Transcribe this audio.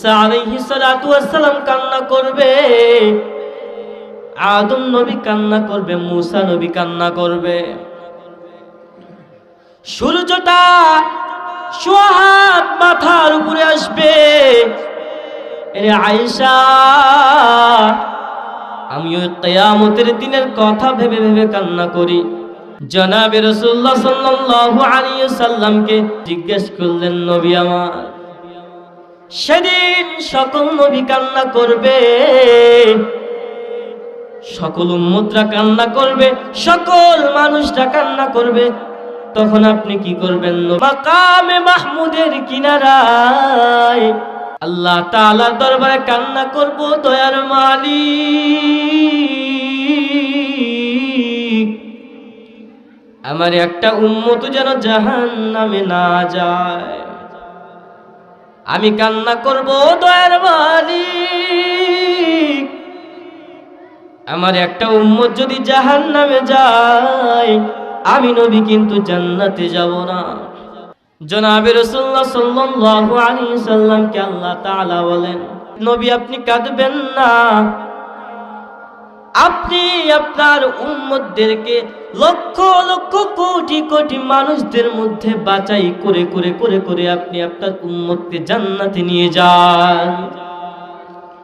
ঈসা আলাইহিস সালাতু ওয়াস সালাম কান্না করবে, আদম নবী কান্না করবে, মুসা নবী কান্না করবে। সূর্যটা সোহাত মাথার উপরে আসবে। এরে আয়েশা, আমি ওই কিয়ামতের দিনের কথা ভেবে ভেবে কান্না করি। জনাবে রাসূলুল্লাহ সাল্লাল্লাহু আলাইহি ওয়াসাল্লামকে জিজ্ঞেস করলেন, নবী আমার, সেদিন সকল নবী কান্না করবে, সকল উম্মতরা কান্না করবে, সকল মানুষরা কান্না করবে, তখন আপনি কি করবেন? মাকামে মাহমুদের কিনারায় আল্লাহ তাআলার দরবারে কান্না করব, দয়ার মালিক, আমার একটা উম্মত যেন জাহান্নামে না যায়। আমি কান্না করব, দয়ার মালিক, আমার একটা উম্মত যদি জাহান্নামে যায়, আমি নবী কিন্তু জান্নাতে যাব না। জনাবে রাসূলুল্লাহ সাল্লাল্লাহু আলাইহি ওয়াসাল্লামকে আল্লাহ তাআলা বলেন, নবী আপনি কাঁদবেন না, আপনি আপনার উম্মতদেরকে লক্ষ লক্ষ কোটি কোটি মানুষদের মধ্যে বাছাই করে করে করে করে আপনি আপনার উম্মতকে জান্নাতে নিয়ে যান।